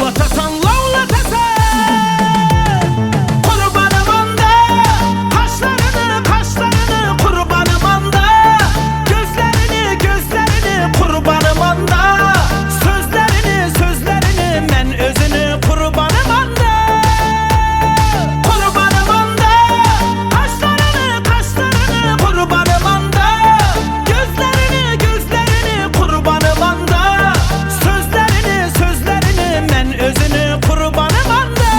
Lallatasan lallatasan Kurbanım anda Kaşlarını kaşlarını kurbanım anda Gözlerini gözlerini kurbanım anda Sözlerini sözlerini men özünü kurbanım anda Kurbanım anda Kaşlarını kaşlarını kurbanım anda Gözlerini gözlerini kurbanım anda Sözlerini sözlerini men özünü kurbanım anda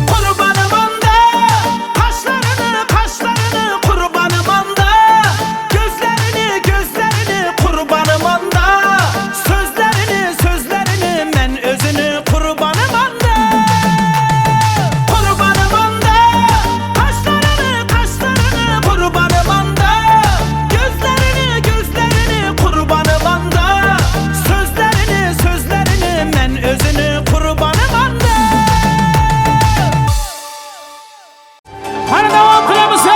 Kurbanım anda Kaşlarını kaşlarını kurbanım anda Gözlerini gözlerini kurbanım anda Sözlerini sözlerini men özünü kurbanım anda Kurbanım anda Kaşlarını kaşlarını kurbanım anda Gözlerini gözlerini kurbanım anda Sözlerini sözlerini men özünü kurbanım anda Hani devam kılamısın?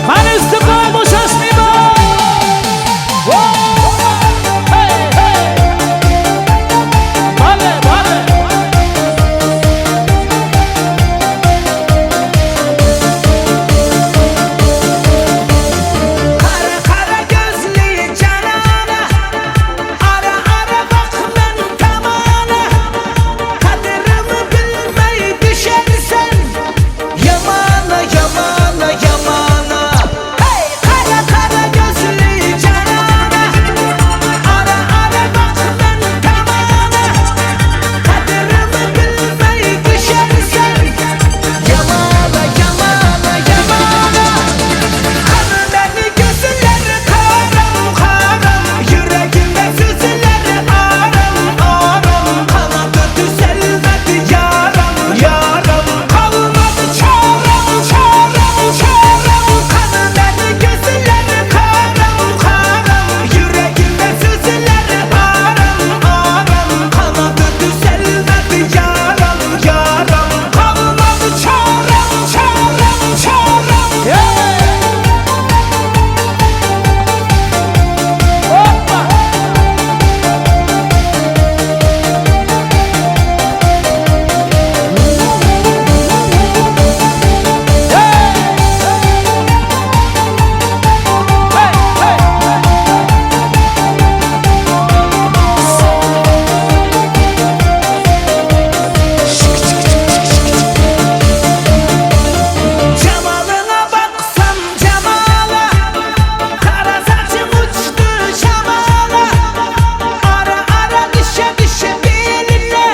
Hani istikrar boşasmıyor mu? Hey hey Bale bale Kara kara gözlü canana Ara ara bak ben tamana Kaderimi bilmeyi düşersen Yamana yamana yamana Hey kara kara gözlü canana Ara ara bak ben tamana Kaderimi bilmeyi düşersen Yamana yamana yamana Kanı beni gözleri karam karam Yüreğimde süzüleri aram aram Kanadı düzelmedi yaram yaram Kalmadı çarem çarem çarem Kanı beni gözleri karam karam Yüreğimde süzüleri aram aram Kanadı düzelmedi yaram yaram Kalmadı çarem çarem çarem Hey! Hoppa! Cemalına baksam cemala Kara saçım uçtu şamala Ara ara düşe düşe beline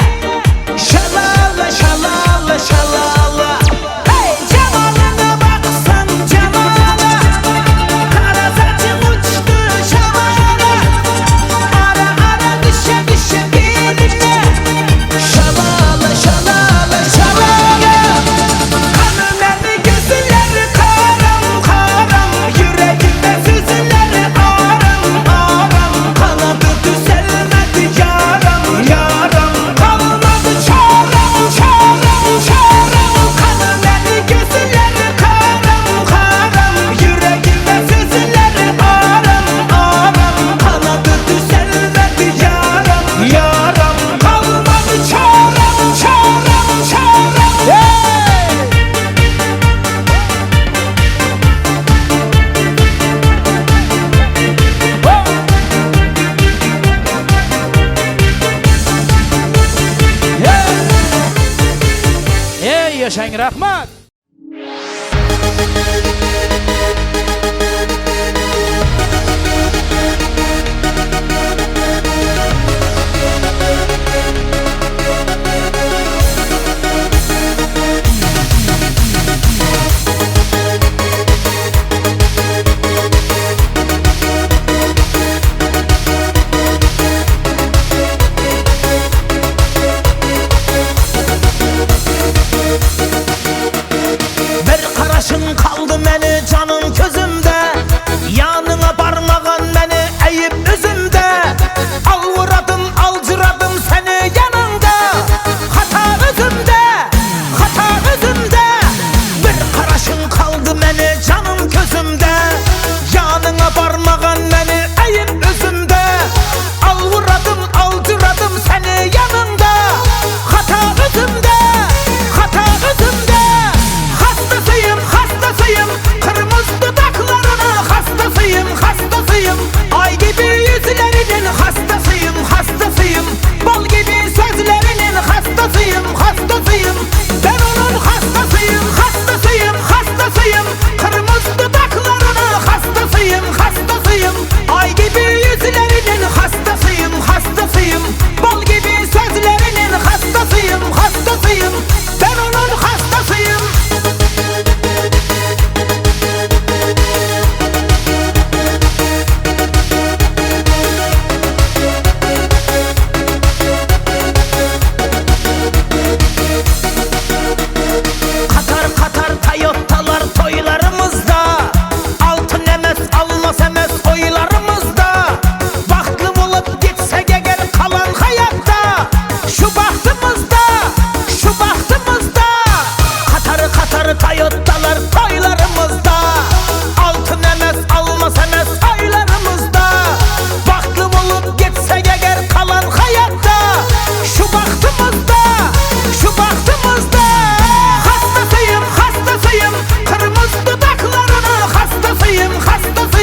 Şalala şalala şalala Hey cemalına baksam cemala Kara saçım uçtu şamala Ara ara düşe düşe beline Şalala şalala şalala Kanı beni gözleri karam karam Yüreğimde süzüleri aram aram Kanadı düzelmedi yaram yaram Kalmadı çarem çarem çarem Kanı beni gözleri karam karam Yüreğimde süzüleri aram aram Kanadı düzelmedi yaram yaram Kalmadı çarem çarem çarem Hey! Ey yaşayın rahmat.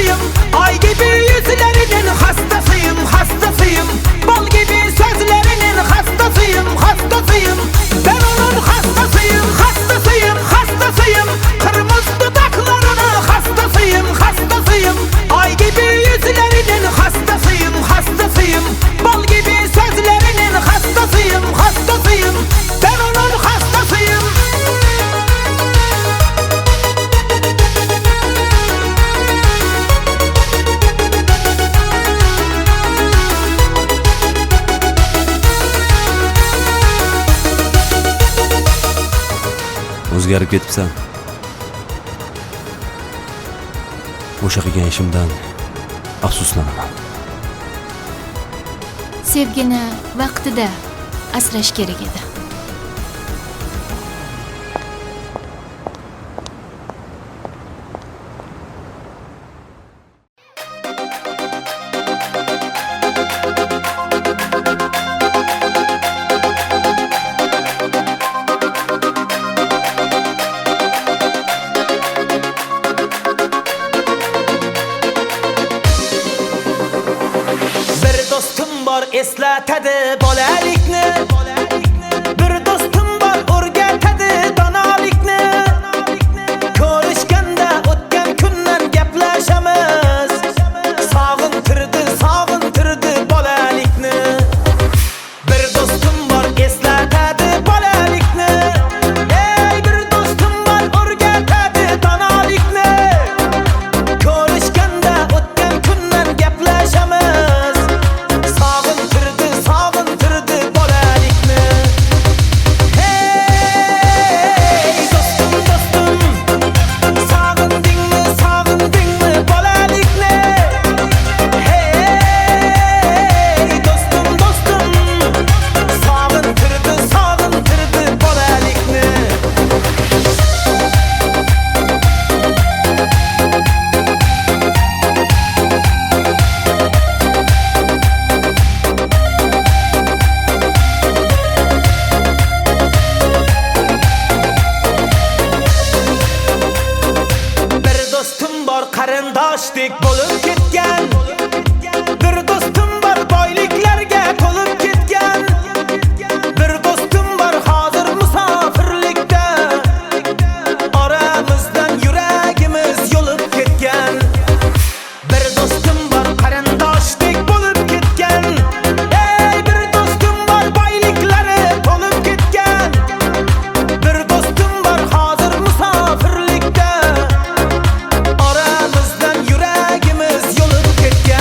hastasıyım. Ay gibi yüzlerinin hastasıyım, hastasıyım. Bal gibi sözlerinin hastasıyım, hastasıyım. Ben onun hastasıyım, hastasıyım, hastasıyım. Kırmızı dudaklarına hastasıyım, hastasıyım. Ay gibi yüzlerinin hastasıyım, hastasıyım. Bal gibi sözlerinin hastasıyım, hastasıyım. Ben onun hastasıyım. O'zgarib ketibsan. O'sha qilgan ishimdan afsuslanaman. Sevgini vaqtida asrash kerak edi. Bir dostum var eslatadi bolalikni. Bir dostum var o'rgatadi donolikni. Ko'rishganda o'tgan kundan gaplashamiz. Sog'intirdi bolalikni. Bir dostum var eslatadi bolalikni. Ey bir dostum var o'rgatadi donolikni. Ko'rishganda o'tgan kundan gaplashamiz. Sog'intirdi bolalikni. Hey dostum, dostum, sog'indingmi bolalikni? Hey dostum, dostum, sog'intirdi bolalikni. Bir dostum bor qarindoshdek bo'lib ketgan. Bir dostum bor boyliklarga to'lib ketgan. Bir dostum bor hozir musofirlikda. Oramizdan yuragimiz yo'lib ketgan. Bir dostum bor qarindoshdek bo'lib ketgan. Ey bir dostum bor boyliklari to'lib ketgan. Bir dostum bor hozir musofirlikda. Oramizdan yuragimiz yo'lib ketgan.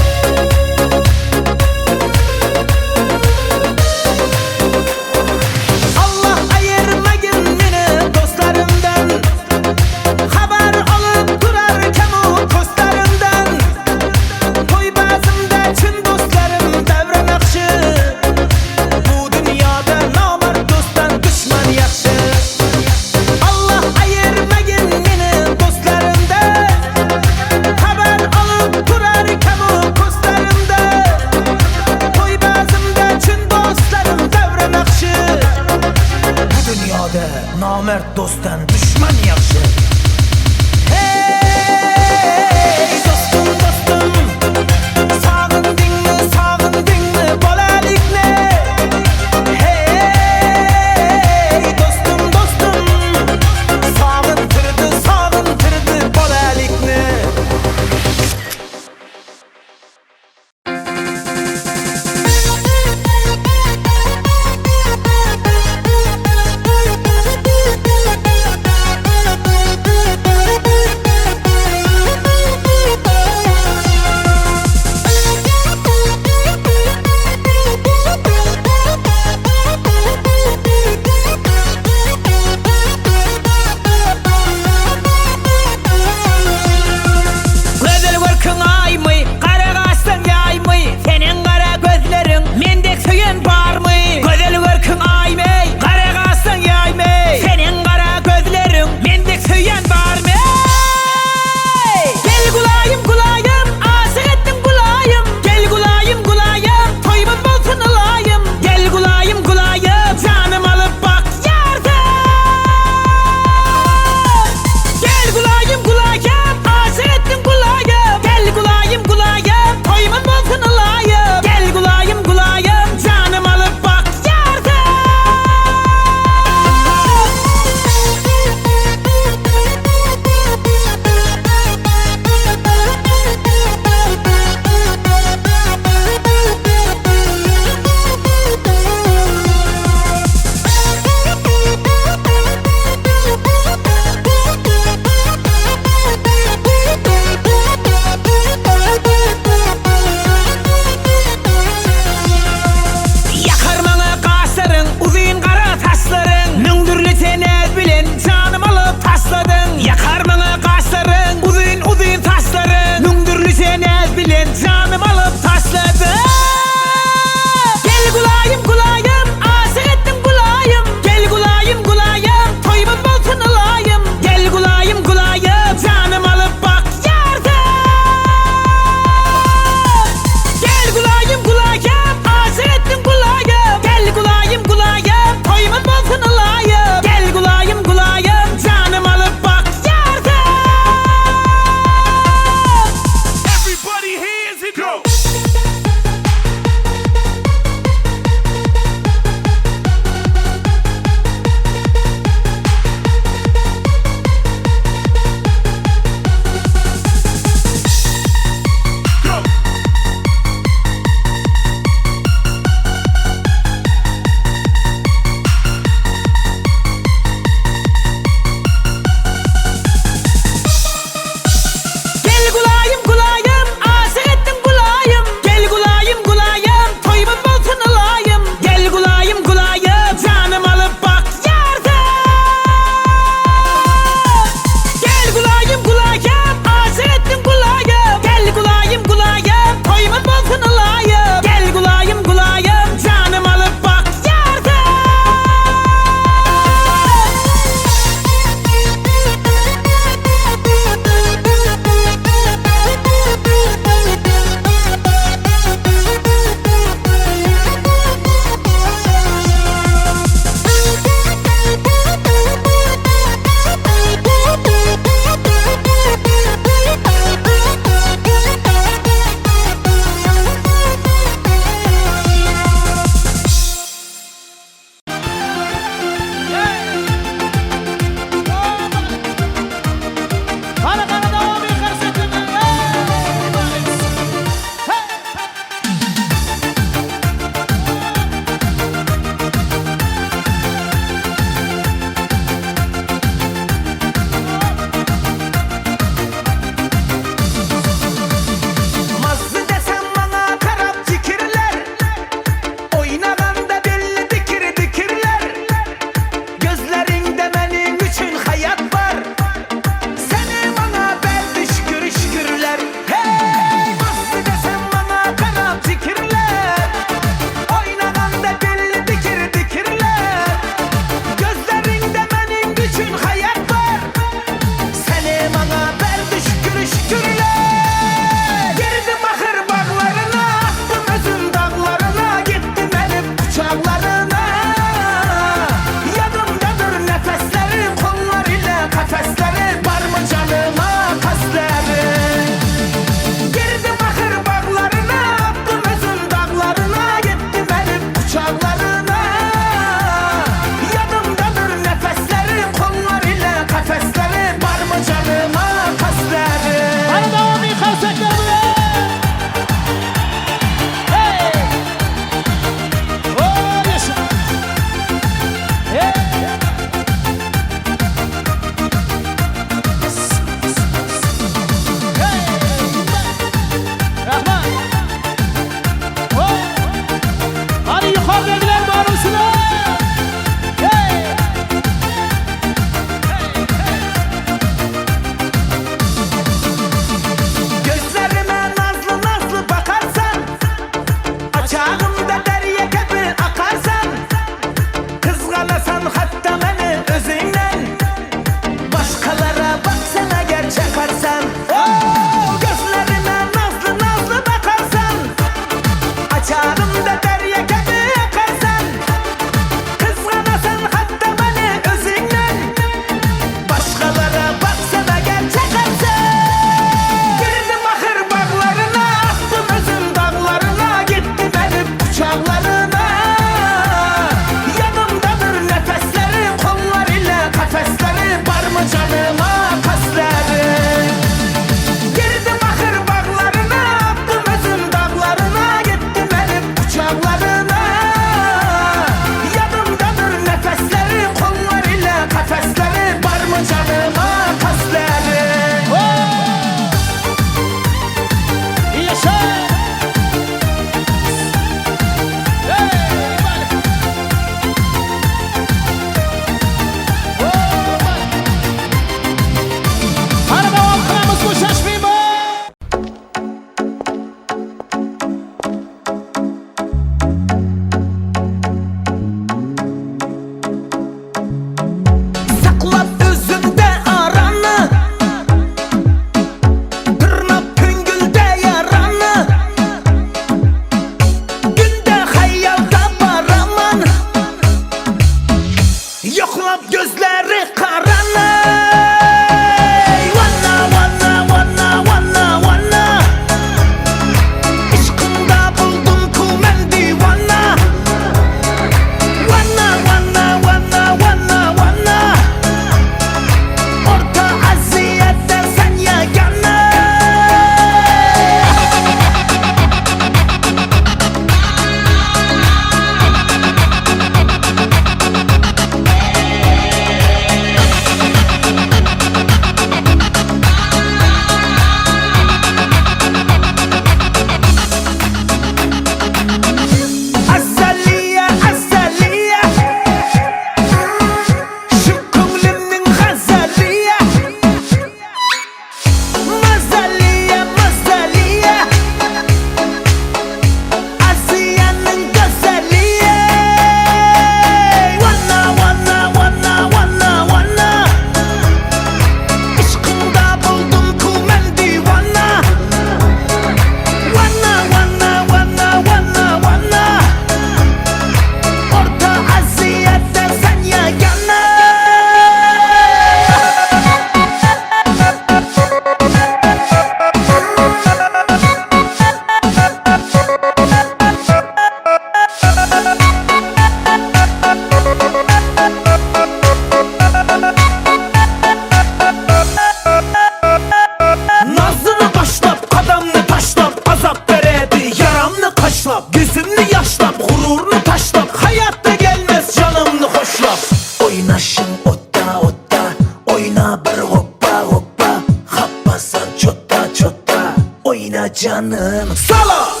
canım. Solo.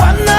Wanna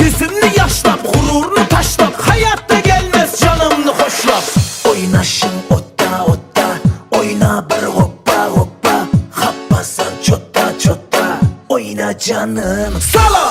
Yüzümni yaşlap, gururunu taşlap, hayatta gelmez canımni hoşlap. Oynaşın otta otta, oyna bir hoppa hoppa, happasan çotta çotta, oyna canım. Sala!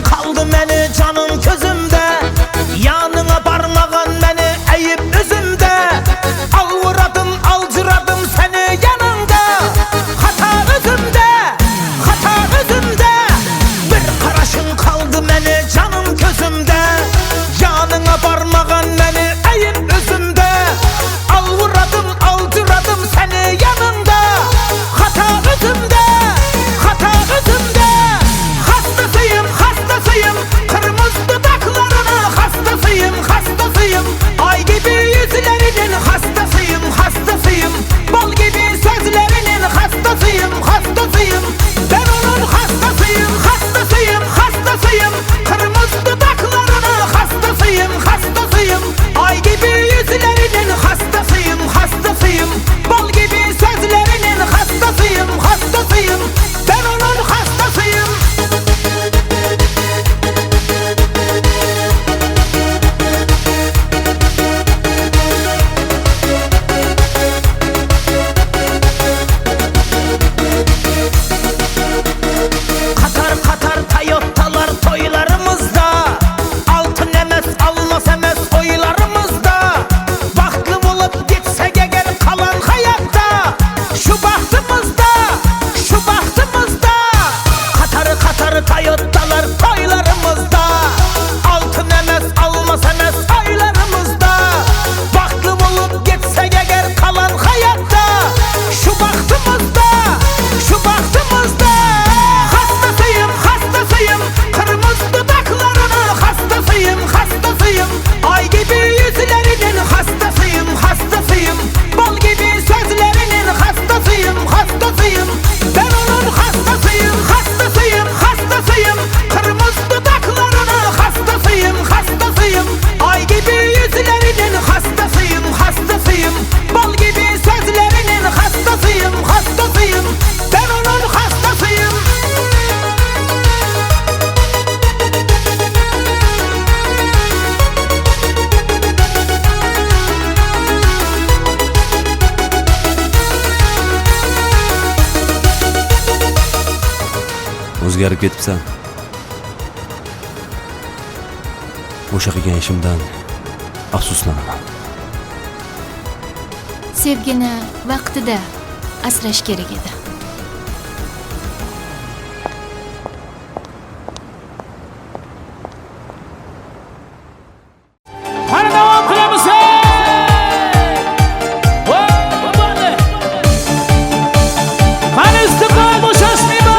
Kaldı meni canım közümde, yanına barmağın meni eyip üzümde. Alvuradım alcıradım seni yanında, hata özümde, hata özümde. Bir karışın kaldı meni canım közümde, yanına barmağın meni eyip üzümde. Alvuradım alcıradım seni yanında, hata özümde, hata özümde. Hastasıyım, hastasıyım, kırmızı dudaklarının hastasıyım, hastasıyım. Ay gibi yüzlerinin hastasıyım, hastasıyım. Bal gibi sözlerinin hastasıyım, hastasıyım. Ben onun hastasıyım, hastasıyım, hastasıyım. Kırmızı dudaklarının hastasıyım, hastasıyım. Ay gibi yüzlerinin hastasıyım, hastasıyım. Bal gibi sözlerinin hastasıyım, hastasıyım. Ben onun hastasıyım. Katar katar Toyota'lar toylarımızda, altın emez almaz emez oylarımızda. Baktım olup gitsek eğer kalan hayatta, şu bahtımızda, şu bahtımızda. Katar katar Toyota'lar toylarımızda, altın emez almaz emez oylarımızda. Baktım olup gitsek eğer kalan hayatta, şu bahtımızda, şu bahtımızda. Hastasıyım, hastasıyım, kırmızı dudaklarının hastasıyım, hastasıyım. Ay gibi yüzlerinin hastasıyım, hastasıyım. Bal gibi sözlerinin hastasıyım, hastasıyım. Ben onun hastasıyım, hastasıyım, hastasıyım. Kırmızı dudaklarının hastasıyım, hastasıyım. Ay gibi yüzlerinin hastasıyım, hastasıyım. Bal gibi sözlerinin hastasıyım, hastasıyım. Ben onun hastasıyım. O'zgarib ketibsan. O'sha qilgan ishimdan afsuslanaman. Sevgini vaqtida asrash kerak edi. Hadi devam qilamiz. Qani istiqlol bo'shashmaydi.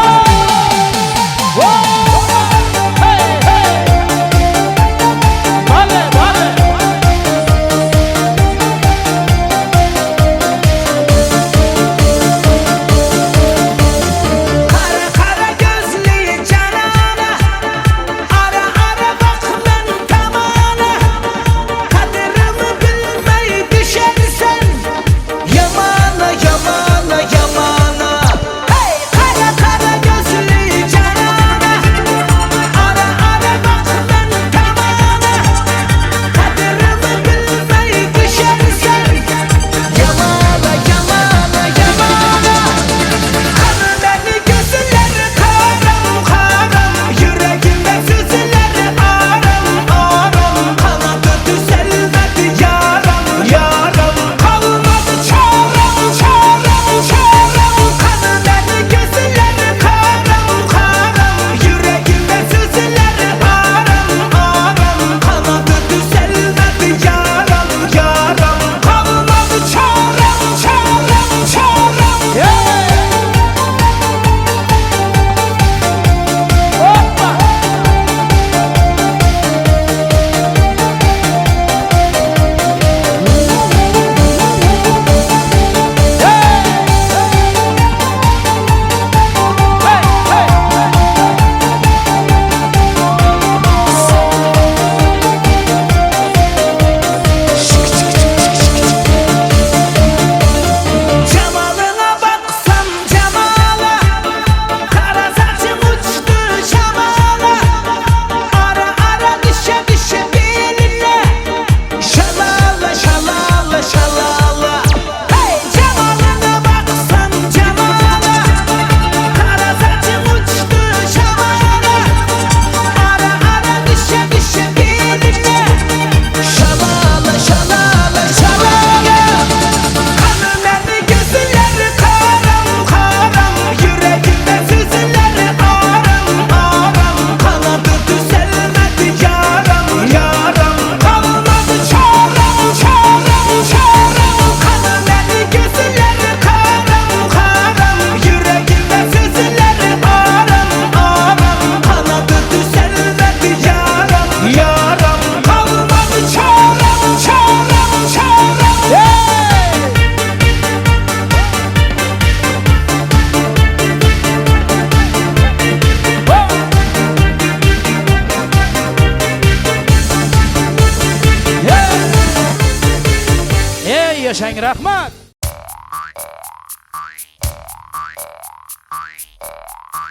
Vale, vale. Shaing Rahmat.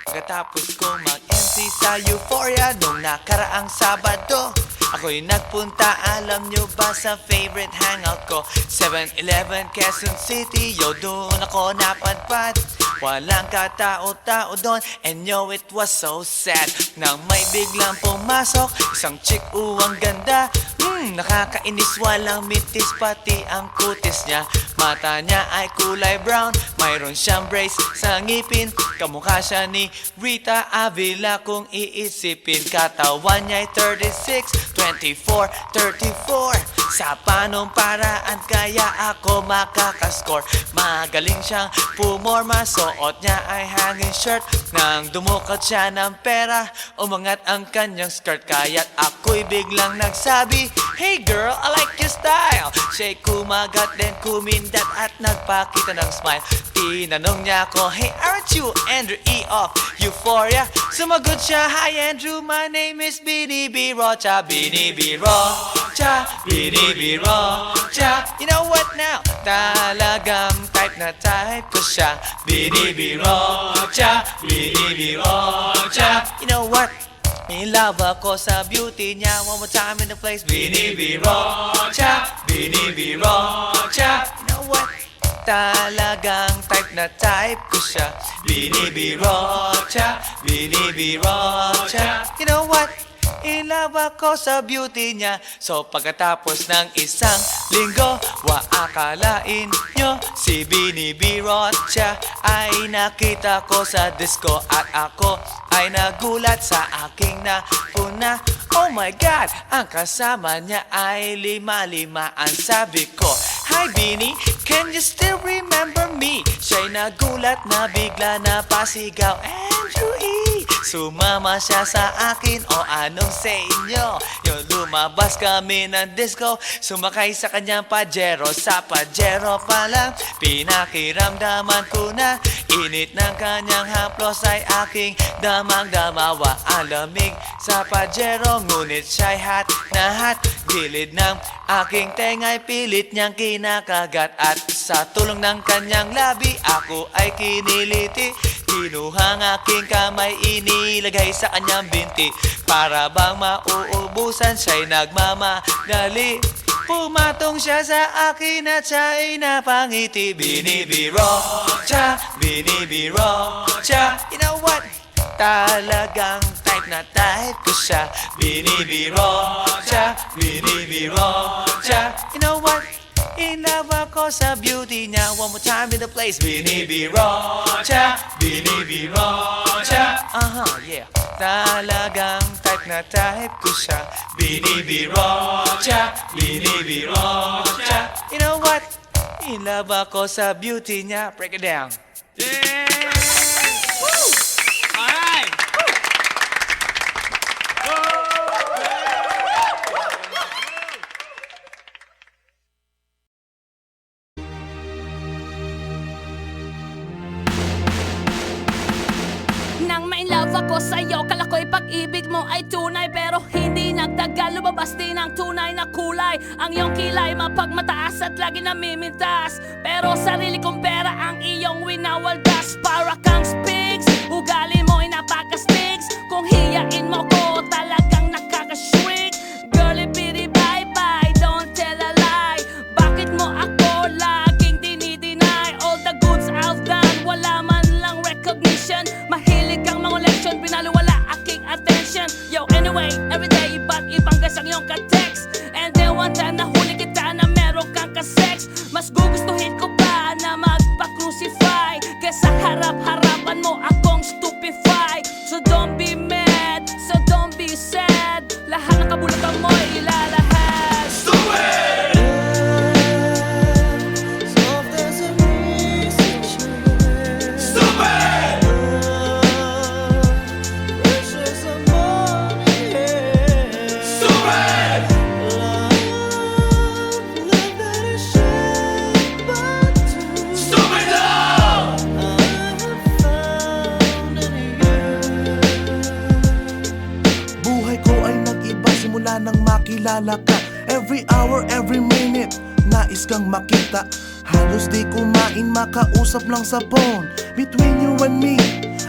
Pagkatapos kong mag-MC sa Euphoria nung nakaraang Sabado, ako'y nagpunta, alam nyo ba, sa favorite hangout ko, 7-Eleven, Quezon City. Yo, doon ako napadpad, walang katao-tao doon, and yo, it was so sad nang may biglang pumasok isang chick, ang ganda. Nakakainis, walang mitis, pati ang kutis niya. Mata niya ay kulay brown, mayroon siyang brace sa ngipin. Kamukha siya ni Rita Avila kung iisipin. Katawan niya ay 36, 24, 34. Sa panong paraan kaya ako makakascore? Magaling siyang pumorma, suot niya ay hanging shirt. Nang dumukot siya ng pera, umangat ang kanyang skirt. Kaya't ako'y biglang nagsabi, "Hey girl, I like your style." Siya'y kumagat, then kumindat at nagpakita ng smile. Tinanong niya ako, "Hey, aren't you Andrew E. of Euphoria?" Sumagot siya, "Hi Andrew, my name is Bini B. Rocha." Bini B. Rocha, Bini B. Rocha. You know what now? Talagang type na type ko siya. Bini B. Rocha, Bini B. Rocha. You know what? In love ako sa beauty niya. One more time in the place. Bini B. Rocha, Bini B. Rocha. You know what? Talagang type na type ko siya. Bini B. Rocha, Bini B. Rocha. You know what? In love ako sa beauty niya. So pagkatapos ng isang linggo, akalain nyo si Bini B. Rocha ay nakita ko sa disco. At ako ay nagulat sa aking napuna. Oh my God, ang kasama niya ay lima-limaan. Sabi ko, "Hi Bini, can you still remember me?" Siya'y nagulat na bigla na pasigaw, "Andrew E." Sumama siya sa akin, o anong sa inyo? Yung lumabas kami ng disco, sumakay sa kanyang Pajero. Sa Pajero pa lang, pinakiramdaman ko na init ng kanyang haplos ay aking damang-damawa. Ang lamig sa Pajero, ngunit siya'y hot na hot. Gilid ng aking tenga'y pilit niyang kinakagat. At sa tulong ng kanyang labi, ako ay kiniliti. Kinuha ang aking kamay, inilagay sa kanyang binti. Para bang mauubusan, siya'y nagmamadali. Pumatong siya sa akin at siya'y napangiti. Bini B. Rocha, Bini B. Rocha. You know what? Talagang type na type ko siya. Bini B. Rocha, Bini B. Rocha. You know what? In love ako sa beauty niya. One more time in the place. Bini B. Rocha, Bini B. Rocha. Yeah. Talagang type na type ko siya. Bini B. Rocha, Bini B. Rocha. You know what? In love ako sa beauty niya. Break it down. Nang ma-inlove ako sa'yo, kala ko'y pag-ibig mo ay tunay. Pero hindi nagtagal, lumabas din ang tunay na kulay. Ang iyong kilay mapagmataas at lagi namimintas. Pero sarili kong pera ang iyong winawaldas. Para kang spigs, ugali mo ay napaka-stigs. Kung hiyain mo ko, talagang nakaka-shrink. Girlie bitty bye-bye, don't tell a lie. Bakit mo ako laging dinideny? All the goods I've done, wala man lang recognition. Mahilig kang mga leksyon, pinaliwala aking attention. Yo, anyway, everyday, iba't ibang gas ang iyong ka-text. And then one time nahuli kita na meron kang ka-sex. Mas gugustuhin ko pa na magpa-crucify kesa harap-harapan mo akong stupefy. So don't be mad, so don't be sad. Lahat ng kabulutan mo ilalahad. Stupid! Stupid! Stupid! Stupid love! Buhay ko ay nag-iba simula nang makilala ka. Every hour, every minute nais kang makita. Halos di kumain, makausap lang sa phone. Between you and me,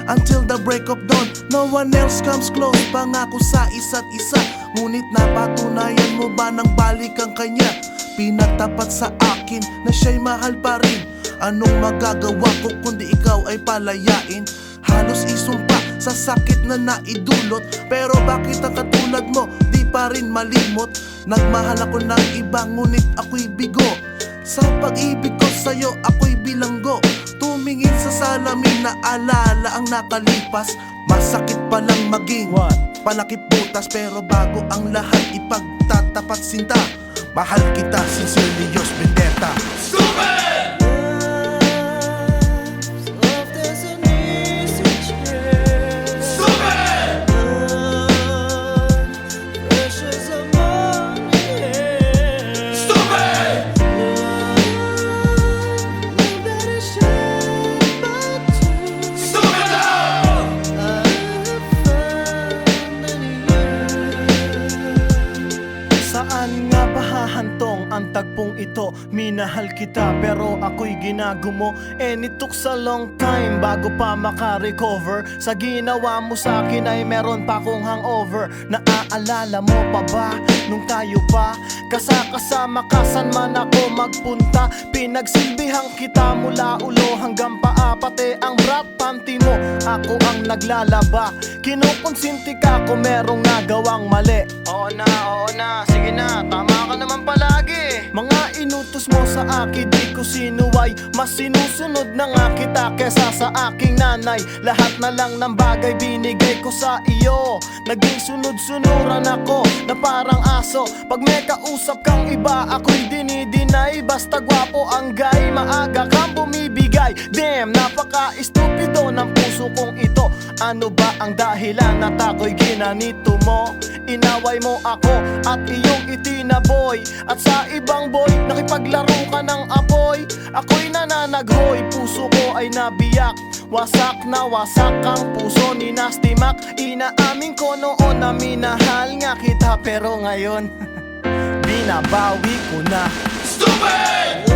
until the break of dawn. No one else comes close, pangako sa isa't isa. Ngunit napatunayan mo ba nang balik ang kanya? Pinatapat sa akin na siya'y mahal pa rin. Anong magagawa ko kundi ikaw ay palayain? Halos isumpa sa sakit na naidulot. Pero bakit ang katulad mo di pa rin malimot? Nagmahal ako ng iba ngunit ako'y bigo. Sa pag-ibig ko sa'yo ako'y bilanggo. Tumingin sa salamin na alala ang nakalipas. Masakit palang maging palakip butas. Pero bago ang lahat ipagtatapat sinta. Mahal kita, sincerely yours, Vendetta. Saan nga ba hahantong ang tagpong ito? Minahal kita pero ako'y ginagumo. And it took a long time bago pa makarecover. Sa ginawa mo sa akin ay meron pa kong hangover. Naaalala mo pa ba nung tayo pa kasama ka saan man ako magpunta? Pinagsilbihang kita mula ulo hanggang paa. Pati ang brat panty mo ako ang naglalaba. Kinukonsinti ka kung merong nagawang mali. Oo na, sige na, tama ka naman palagi. Mga inutos mo sa akin, di ko sinuway. Mas sinusunod na nga kita kesa sa aking nanay. Lahat na lang ng bagay binigay ko sa iyo. Naging sunod-sunuran ako na parang aso. Pag may kausap kang iba, ako'y dinidinay. Basta gwapo ang guy, maaga kang bumibigay. Damn, napaka-estupido ng puso kong ito. Ano ba ang dahilan at ako'y ginanito mo? Inaway mo ako at iyong itinaboy. At sa ibang boy, nakipaglaro ka ng apoy. Ako'y nananaghoy, puso ko ay nabiyak. Wasak na wasak ang puso ni Nasty Mac. Inaamin ko noon na minahal nga kita. Pero ngayon, binabawi ko na. Stupid!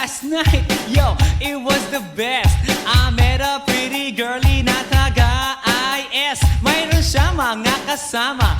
last night, yo, it was the best. I met a pretty girlie na taga-IS. Mayroon siya mga kasama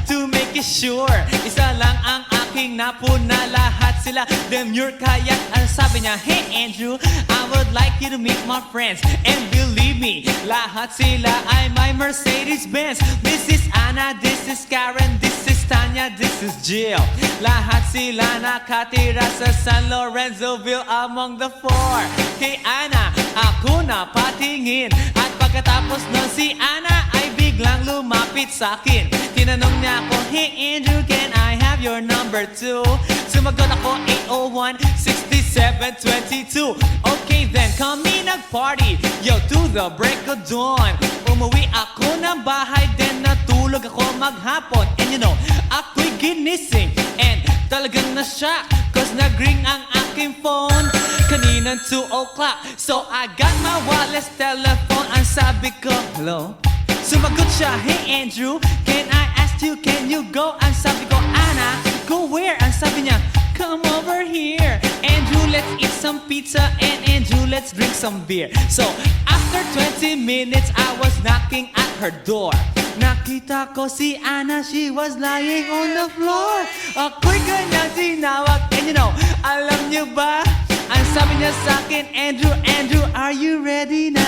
to make it sure. Isa lang ang aking napuna, lahat sila demure. Kaya ang sabi niya, hey Andrew, I would like you to meet my friends. And believe me, lahat sila ay my Mercedes-Benz. This is Anna, this is Karen, this is Tanya, this is Jill. Lahat sila nakatira sa San Lorenzoville among the four. Kay Anna, ako na patingin. At pagkatapos nun si Anna ay biglang lumapit sa akin. Tinanong niya ako, hey Andrew, can I have your number too? Sumagot ako, 801-6722. Okay then, kami nag-party, yo, to the break of dawn. Umuwi ako ng bahay, then natulog ako maghapon. And you know, ako'y ginising, and talagang na-shock, cause nag-ring ang aking phone kaninang 2 o'clock. So I got my wireless telephone, ang sabi ko, hello? Sumagot siya, hey Andrew, can I ask you, can you go? Ang sabi ko, Anna, go where? Ang sabi niya, come over here. Andrew, let's eat some pizza, and Andrew, let's drink some beer. So after 20 minutes, I was knocking at her door. Nakita ko si Anna, she was lying on the floor. Ako'y kanyang tinawag, and you know, alam niyo ba? Ang sabi niya sa akin, Andrew, Andrew, are you ready na?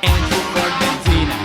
Andrew Ford Medina.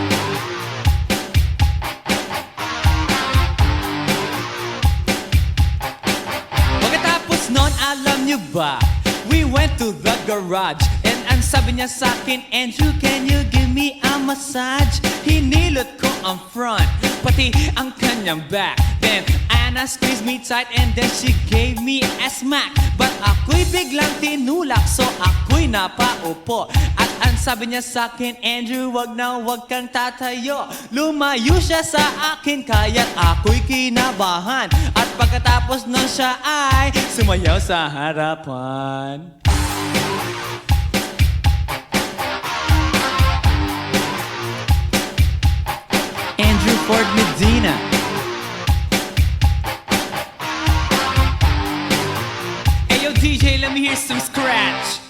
Pagkatapos nun, alam niyo ba? We went to the garage, and ang sabi niya sa akin, Andrew, can you give me a massage? Hinilot ko ang front, pati ang kanyang back. Then Anna squeezed me tight, and then she gave me a smack. But ako'y biglang tinulak, so ako'y napaupo. At ang sabi niya sa akin, Andrew, wag na wag kang tatayo. Lumayo siya sa akin, kaya't ako'y kinabahan. At pagkatapos nun siya ay sumayaw sa harapan. Andrew Ford Medina. Hey yo DJ, let me hear some scratch.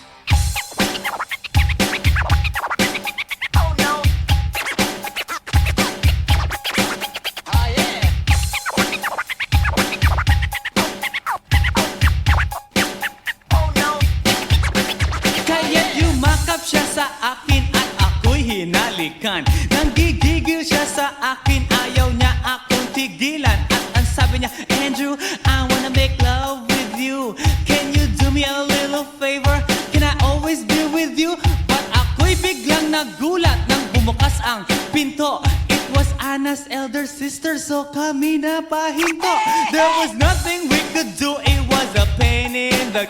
Kaya't yumakap siya sa akin at ako'y hinalikan. Nanggigigil siya sa akin, ayaw niya akong tigilan. At ang sabi niya, Andrew, I wanna make love with you. Can you do me a little favor? Can I always be with you? But ako'y biglang nagulat nang bumukas ang pinto. It was Anna's elder sister, so kami na pahinto. There was nothing we could do, it was a pain in the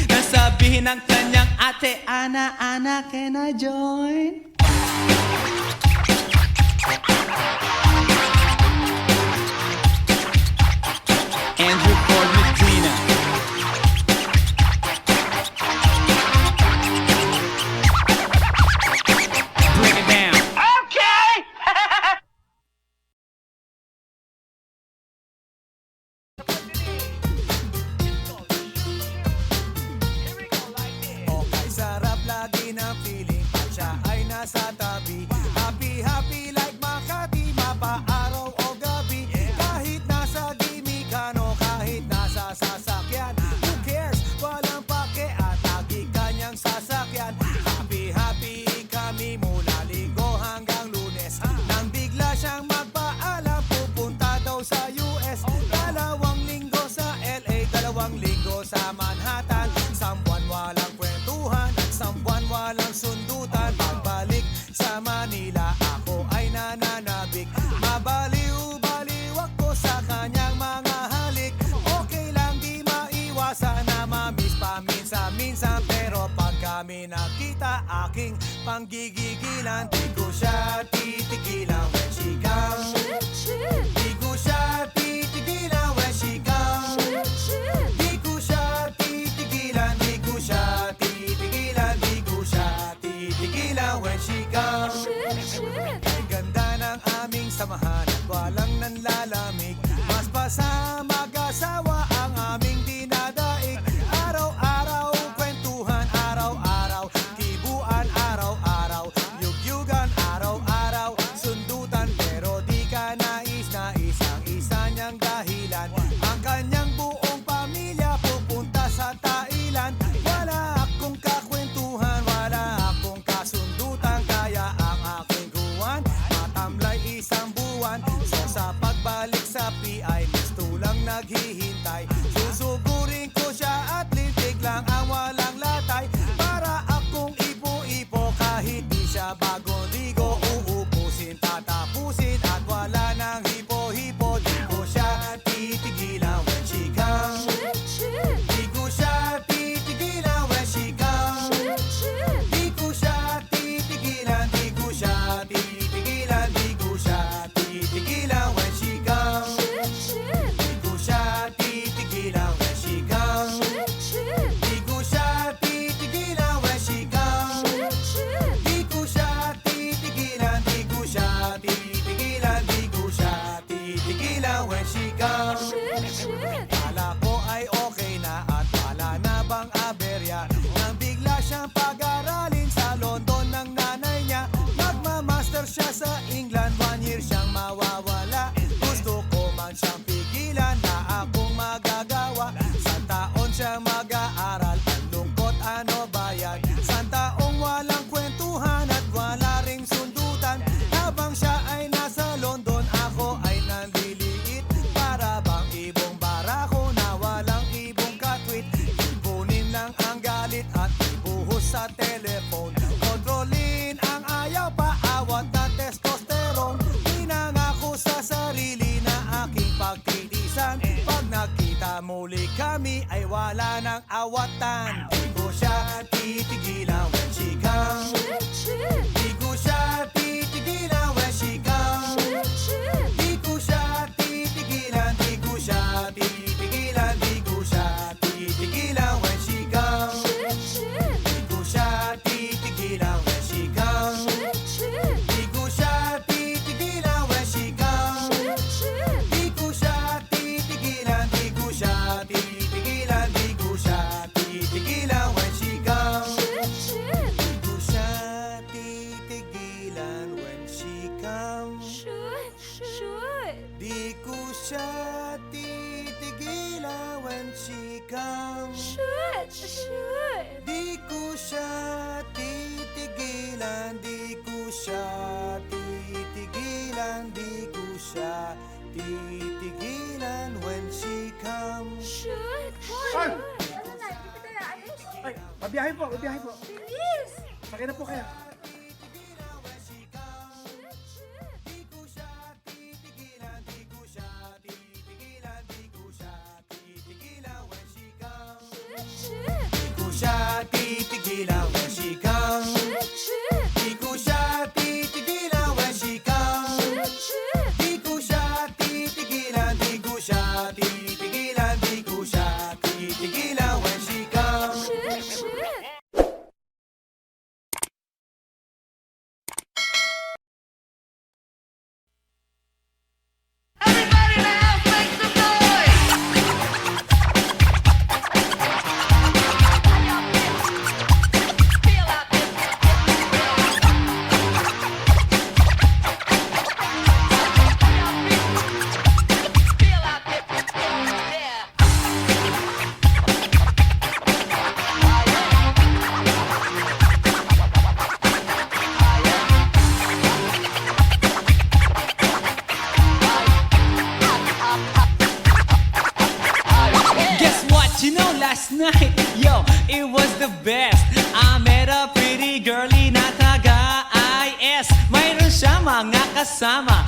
nasabihin ng kanyang ate, Anna, Anna, can I join? Andrew Ford Medina. Bring it down. Okay, sarap lagi ng feeling pag siya ay nasa tabi. Happy, happy like Makati, mapaaraw o gabi. Kahit nasa gimikan o kahit nasa sasakyan, who cares? Walang pake at lagi kanyang sasakyan. Happy, happy kami mula Linggo hanggang Lunes. Nang bigla siyang magpaalam, pupunta daw sa US. 2 linggo sa LA, 2 linggo sa Manhattan. Sambuan walang kwentuhan at sambuan walang sundutan. Pagbalik sa Manila, ako ay nananabik. Mabaliw-baliw ako sa kanyang mga halik. Okay lang, di maiwasan na mamiss paminsan-minsan. Pero pag kami nakita, aking panggigigilan. Di ko siya titigilan when she comes. Di ko siya titigilan when she comes. Di ko siya titigilan, di ko siya titigilan, di ko siya titigilan when she comes. Kay ganda ng aming samahan at walang nanlalamig. Mas pa sa mag-asawa ang aming dinadaig. Araw-araw kwentuhan, araw-araw kibuan, araw-araw yugyugan, araw-araw sundutan. Pero di ka nais-nais ang isa niyang dahilan. Ang kanyang buong pamilya pupunta sa Thailand. Wala akong kakwentuhan, wala akong kasundutan. Kaya ang aking kuwan matamlay isang buwan. So sa pagbalik sa telephone. Kontrolin ang ayaw, paawat na testosterone. Pinangako sa sarili na aking pagtitisan. Pag nakita muli kami ay wala nang awatan. Di ko siya titigilan when she comes. Di ko siya titigilan when she comes. Di ko siya titigilan, di ko siya titigilan, di ko siya titigilan when she comes. Di ko siya titigilan when she comes. Di ko siya titigilan when she comes. Di ko siya titigilan, di ko siya titigilan, di ko siya titigilan when she comes. Di ko siya titigilan when she comes. Di ko siya titigilan when she comes. Di ko siya titigilan, di ko siya titigilan, di ko siya titigilan when she comes. Ay, mabiyahe po, mabiyahe po. Bilis! Sakay na po kayo. Di ko siya titigilan when she comes. Di ko siya titigilan when she comes. Di ko siya titigilan, di ko siya titigilan, di ko siya titigilan when she comes. Guess what? You know, last night, yo, it was the best. I met a pretty girlie na taga-IS. Mayroon siya mga kasama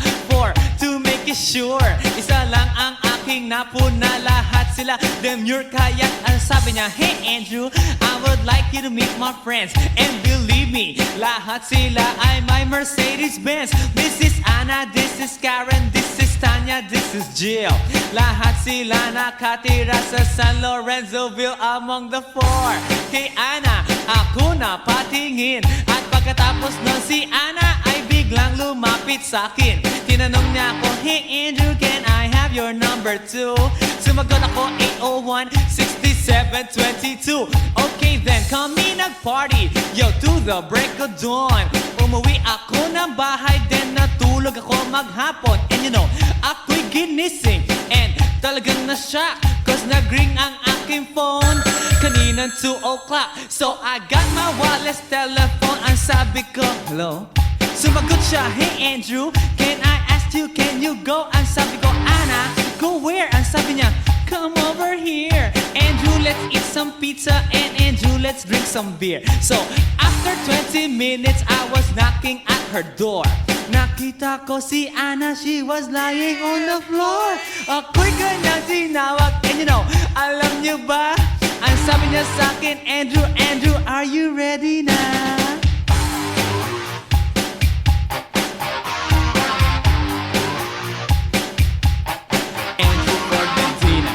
to make it sure. Isa lang ang aking napuna, lahat sila demure. Kaya ang sabi niya, hey Andrew, I would like you to meet my friends. And believe me, lahat sila ay my Mercedes-Benz. This is Anna, this is Karen, this is Tanya, this is Jill. Lahat sila nakatira sa San Lorenzoville among the four. Kay Anna, ako na patingin. At pagkatapos nun si Anna ay biglang lumapit sa akin. Tinanong niya ako, hey Andrew, can I have your number too? Sumagot ako 801-6722. Okay then, kami nag-party, yo, to the break of dawn. Umuwi ako ng bahay, then natulog ako maghapon. And you know, ako'y ginising and talagang na-shock, cause nag-ring ang aking phone kaninang 2 o'clock. So I got my wireless telephone. Ang sabi ko, hello? Sumagot siya, hey Andrew, can I ask you, can you go? Ang sabi ko, Anna, go where? Ang sabi niya, come over here. Andrew, let's eat some pizza, and Andrew, let's drink some beer. So after 20 minutes, I was knocking at her door. Nakita ko si Anna, she was lying on the floor. Ako'y kanyang tinawag, and you know, alam niyo ba? Ang sabi niya sa akin, Andrew, Andrew, are you ready na? Andrew Ford Medina.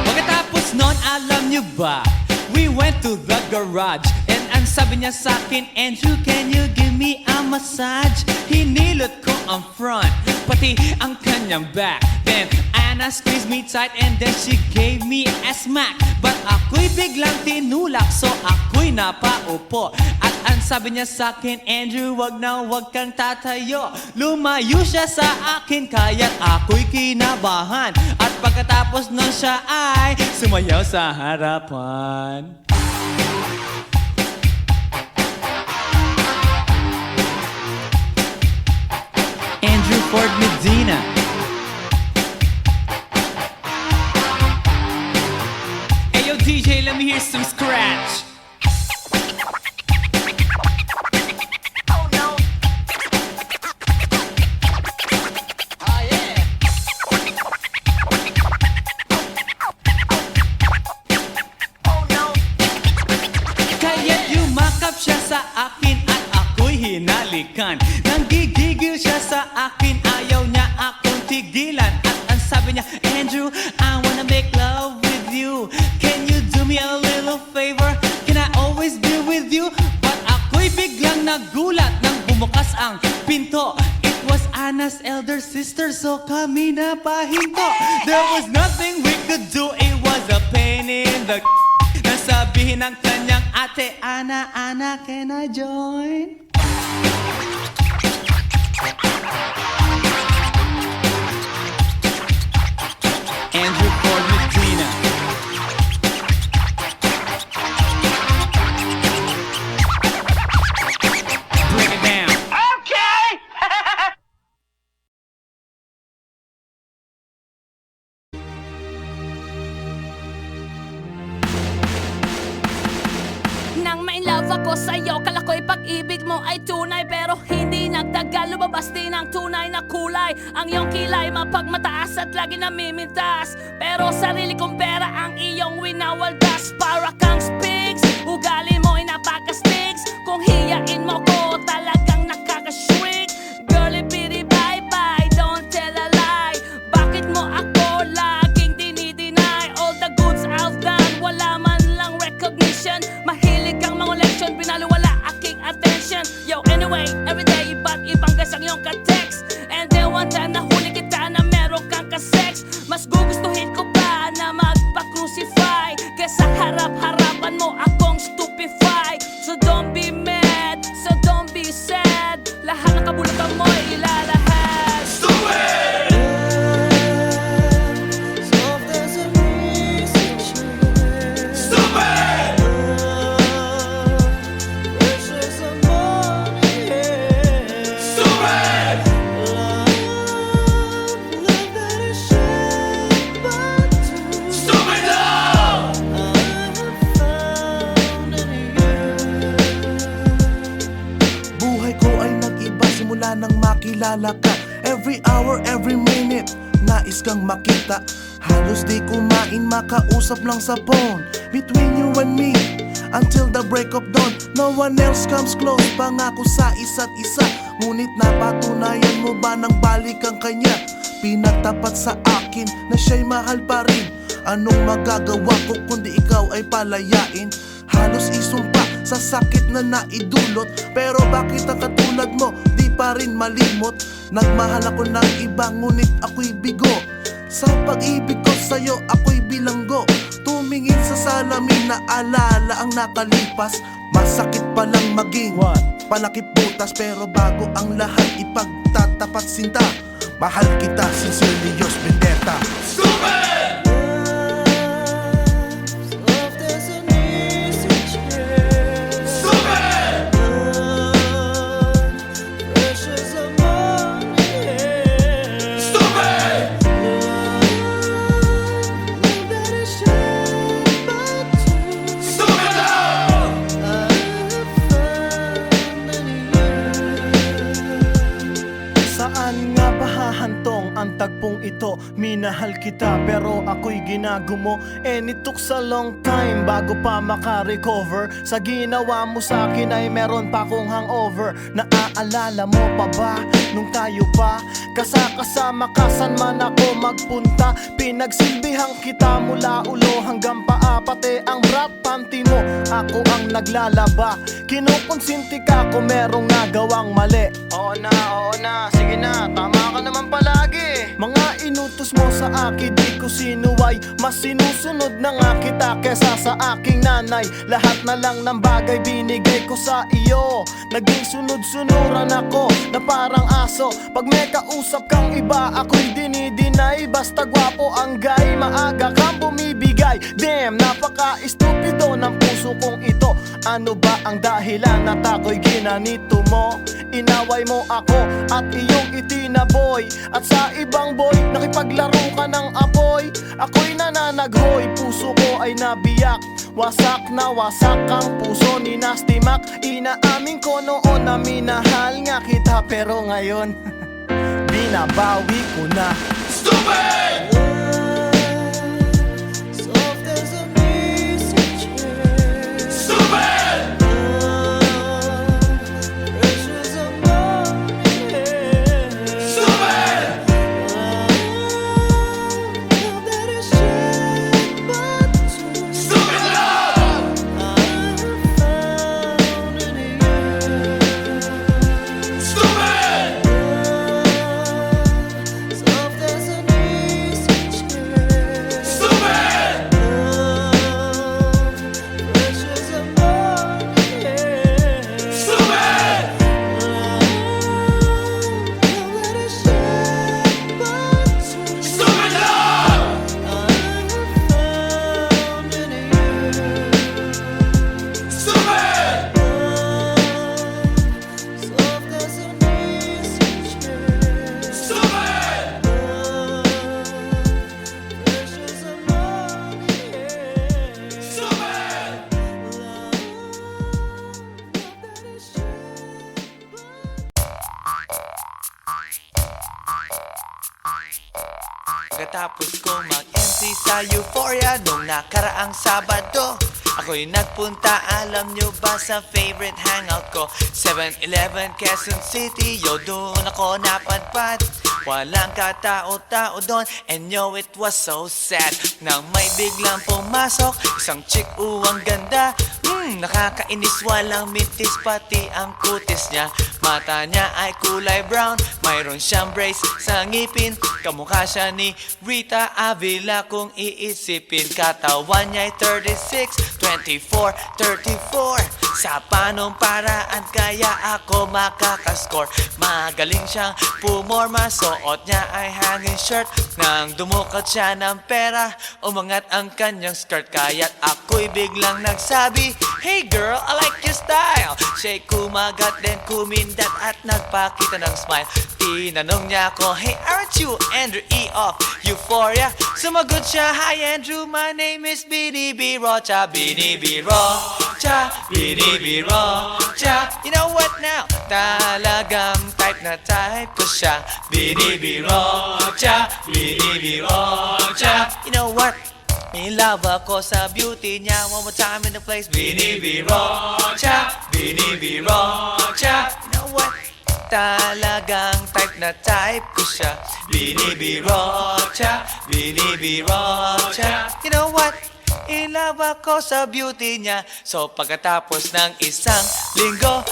Pagkatapos nun, alam niyo ba? We went to the garage and ang sabi niya sa akin, Andrew, can you give me a massage? Hinilot ko ang front, pati ang kanyang back. Then Anna squeezed me tight and then she gave me a smack. But ako'y biglang tinulak, so ako'y napaupo. At ang sabi niya sa akin, Andrew, wag na wag kang tatayo. Lumayo siya sa akin, kaya't ako'y kinabahan. At pagkatapos nun siya ay sumayaw sa harapan. Andrew Ford Medina. me hear some scratch. Kaya't yumakap siya sa akin at ako'y hinalikan. Nanggigigil siya sa akin, ayaw niya akong tigilan. At ang sabi niya, Andrew, I wanna make love with you. Can you do me a little favor? Can I always be with you? But ako'y biglang nagulat nang bumukas ang pinto. It was Anna's elder sister, so kami na pahinto. There was nothing we could do, it was a pain in the nasabihin ng kanyang ate, Ana, can I join? Andrew Ford with Trina. Break it down. Nang ma-inlove ako sa'yo, kala ko'y pag-ibig mo ay tunay. Pero hindi nagtagal, lumabas din ang tunay na kulay. Ang iyong kilay mapagmataas at lagi namimintas. Pero sarili kong pera ang iyong winawaldas. Para kang spigs, ugali mo ay napakastigs. Kung hiyain mo ko, talagang nakakashrink. Girlie bitty bye-bye, don't tell a lie. Bakit mo ako laging dinideny? All the goods I've done, wala man lang recognition. Mahilig kang mga leksyon, binaliwala aking attention. Yo, anyway, everyday, iba't ibang gas ang iyong ka-text. And then one time nahuli kita na meron kang ka-sex. Mas gugustuhin ko pa na magpa-crucify kesa harap-harapan mo akong stupefy. So don't be mad, so don't be sad. Lahat ng kabulukan mo ilalahad. Buhay ko ay nag-iba simula nang makilala ka. Every hour, every minute, nais kang makita. Halos di kumain, makausap lang sa phone. Between you and me, until the break of dawn. No one else comes close, pangako sa isa't isa. Ngunit napatunayan mo ba nang balik ang kanya? Pinagtapat sa akin na siya'y mahal pa rin. Anong magagawa ko kundi ikaw ay palayain? Halos isumpa sa sakit na naidulot. Pero bakit ang katulad mo di pa rin malimot? Nagmahal ako ng iba ngunit ako'y bigo. Sa pag-ibig ko sa'yo ako'y bilanggo. Tumingin sa salamin na alala ang nakalipas. Masakit palang maging palakip butas. Pero bago ang lahat ipagtatapat sinta. Mahal kita, sincerely yours, Vendetta. Saan nga ba hahantong ang tagpong ito? Minahal kita pero ako'y ginagumo. And it took a long time bago pa makarecover. Sa ginawa mo sa akin ay meron pa akong hangover. Naaalala mo pa ba nung tayo pa kasama ka saan man ako magpunta? Pinagsilbihan kita mula ulo hanggang paa. Pati ang bra panty mo ako ang naglalaba. Kinukonsinti ka kung merong nagawang mali. Oo na, sige na, tama ka naman palagi. Mga inutos mo sa akin di ko sinuway. Mas sinusunod na nga kita kesa sa aking nanay. Lahat na lang ng bagay binigay ko sa iyo. Naging sunod-sunuran ako na parang aso. Pag may kausap kang iba ako'y dinidinay. Basta gwapo ang guy, maaga kang bumibigay. Damn, napaka-estupido ng puso kong ito. Ano ba ang dahilan at ako'y ginanito mo? Inaway mo ako at iyong itinaboy. At sa ibang boy, nakipaglaro ka ng apoy. Ako'y nananaghoy, puso ko ay nabiyak. Wasak na wasak ang puso ni Nasty Mac. Inaamin ko noon na minahal nga kita, pero ngayon binabawi ko na. Soft as a message. Precious of morning. That is shit, but stupid love I found in you. Soft as an easy chair. Precious of morning. That is shit, but stupid love I found in you. Soft as an easy chair. Precious of morning. That is shit, Pagkatapos ko mag-MC sa Euphoria nung nakaraang Sabado, ako'y nagpunta, alam nyo ba, sa favorite hangout ko, 7-Eleven, Quezon City. Yo, doon ako napadpad, walang katao-tao doon, and yo, it was so sad nang may biglang pumasok isang chick, ang ganda. Nakakainis, walang mintis, pati ang kutis niya. Mata niya ay kulay brown, mayroon siyang brace sa ngipin. Kamukha siya ni Rita Avila kung iisipin. Katawan niya ay 36, 24, 34. Sa panong paraan kaya ako makakascore? Magaling siyang pumorma, suot niya ay hanging shirt. Nang dumukat siya ng pera, umangat ang kanyang skirt. Kaya't ako'y biglang nagsabi, "Hey girl, I like your style." Siya'y kumagat, then kumindat at nagpakita ng smile. Tinanong niya ako, "Hey, aren't you Andrew E. of Euphoria?" Sumagot siya, "Hi Andrew, my name is Bini B. Rocha." Bini B. Rocha, Bini B. Rocha. You know what now? Talagang type na type ko siya. Bini B. Rocha, Bini B. Rocha. You know what? In love ako sa beauty niya. One more time in the place. Bini B. Rocha, Bini B. Rocha. You know what? Talagang type na type ko siya. Bini B. Rocha, Bini B. Rocha. You know what? In love ako sa beauty niya. So pagkatapos ng isang linggo,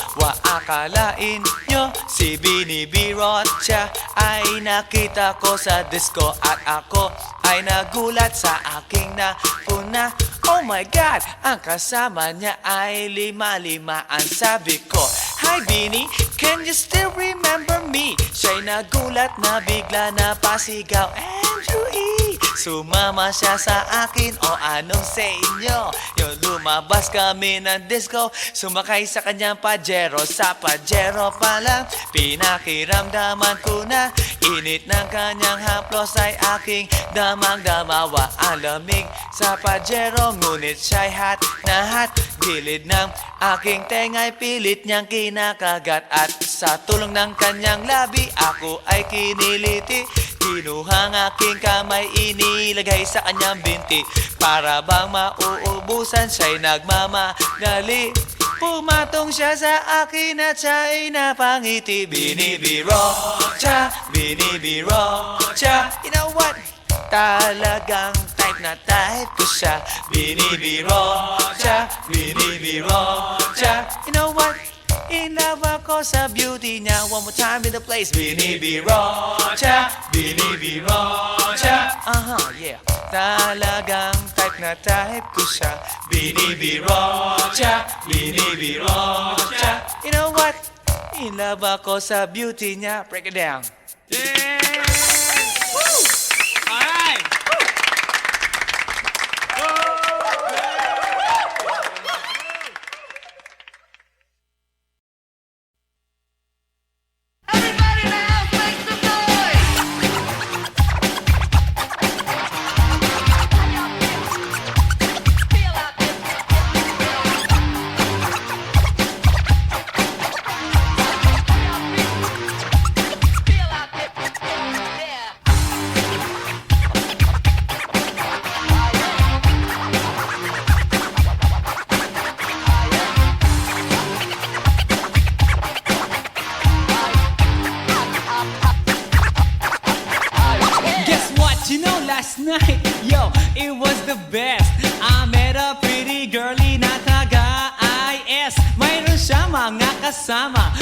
akalain nyo si Bini B. Rocha ay nakita ko sa disco. At ako ay nagulat sa aking napuna. Oh my God, ang kasama niya ay lima-limaan. Sabi ko, "Hi Bini, can you still remember me?" Siya'y nagulat na bigla na pasigaw, "Andrew E." Sumama siya sa akin, o anong sa inyo? Yung lumabas kami ng disco, sumakay sa kanyang Pajero. Sa Pajero pa lang, pinakiramdaman ko na init ng kanyang haplos ay aking damang-damawa. Ang lamig sa Pajero, ngunit siya'y hot na hot. Gilid ng aking tenga'y pilit niyang kinakagat. At sa tulong ng kanyang labi, ako ay kiniliti. Kinuha ang aking kamay, inilagay sa kanyang binti. Para bang mauubusan, siya'y nagmamagali. Pumatong siya sa akin at siya'y napangiti. Bini B. Rocha, Bini B. Rocha. You know what? Talagang type na type ko siya. Bini B. Rocha, Bini B. Rocha. You know what? In love ako sa beauty niya. One more time in the place. Bini B. Rocha, Bini B. Rocha. Yeah. Talagang type na type ko siya. Bini B. Rocha, Bini B. Rocha. You know what? In love ako sa beauty niya. Break it down. Yo, it was the best. I met a pretty girlie na taga-IS. Mayroon siya mga kasama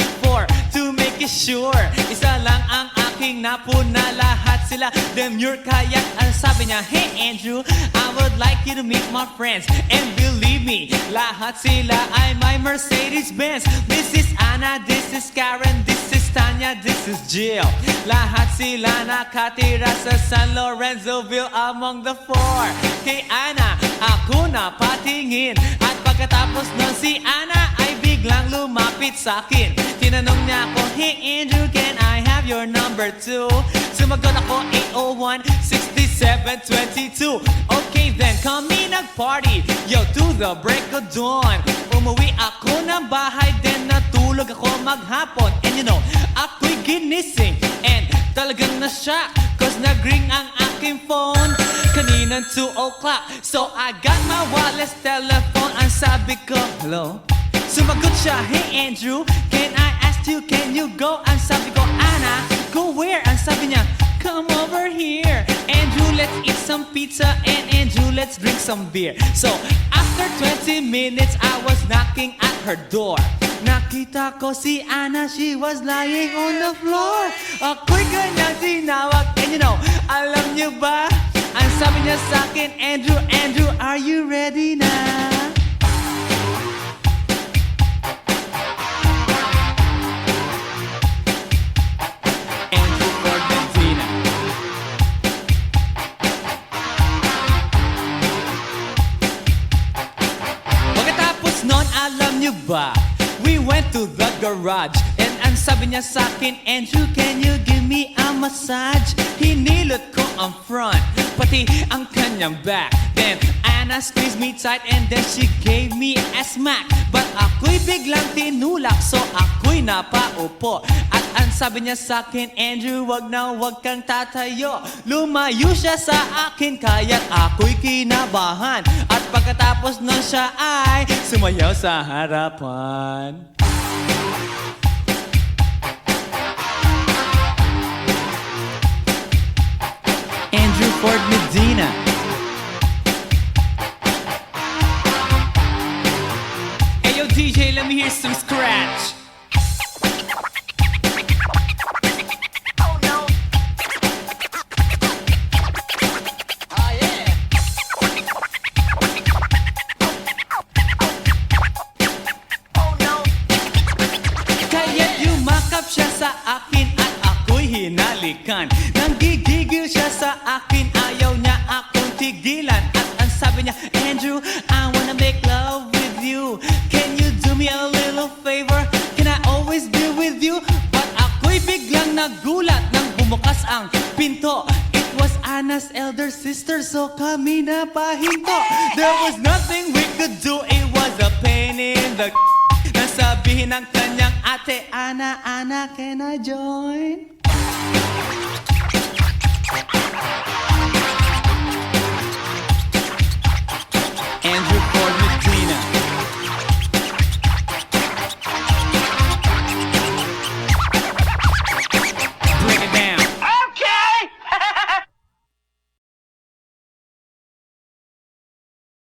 to make it sure. Isa lang ang aking napuna, lahat sila demure. Kaya ang sabi niya, hey Andrew, I would like you to meet my friends. And believe me, lahat sila ay my Mercedes-Benz. This is Anna, this is Karen, this is Tanya, this is Jill. Lahat sila nakatira sa San Lorenzoville among the four. Kay Anna, ako na patingin. At pagkatapos nun si Anna ay biglang lumapit sa akin. Tinanong niya ako, hey Andrew, can I have your number too? Sumagot ako, 801-6722. Okay then, kami nag-party, yo, to the break of dawn. Umuwi ako ng bahay, then natulog ako maghapon. And you know, ako'y ginising, and talagang na-shock, cause nag-ring ang aking phone kaninang 2 o'clock. So I got my wireless telephone, ang sabi ko, hello? Sumagot siya, hey Andrew, can I ask you, can you go? Ang sabi ko, Anna, go where? Ang sabi niya, come over here. Andrew, let's eat some pizza, and Andrew, let's drink some beer. So after 20 minutes, I was knocking at her door. Nakita ko si Anna, she was lying on the floor. Ako'y kanyang tinawag, and you know, alam niyo ba? Ang sabi niya sa akin, Andrew, Andrew, are you ready na? Andrew for Medina. Pagkatapos nun, alam niyo ba? We went to the garage, and ang sabi niya sa akin, Andrew, can you give me a massage? Hinilot ko ang front, pati ang kanyang back. Then Anna squeezed me tight, and then she gave me a smack. But ako'y biglang tinulak, so ako'y napaupo. At ang sabi niya sa akin, Andrew, wag na wag kang tatayo. Lumayo siya sa akin, kaya't ako'y kinabahan. At pagkatapos nun siya ay sumayaw sa harapan. Andrew Ford Medina. Hey yo DJ, let me hear some scratch. Kaya't yumakap siya sa akin at ako'y hinalikan. Nanggigigil siya sa akin, ayaw niya akong tigilan. At ang sabi niya, Andrew, I wanna make love with you. Can you do me a little favor? Can I always be with you? But ako'y biglang nagulat nang bumukas ang pinto. It was Anna's elder sister, so kami na pahinto. There was nothing we could do, it was a pain in the nasabihin ng kanyang ate, Anna, Anna, can I join?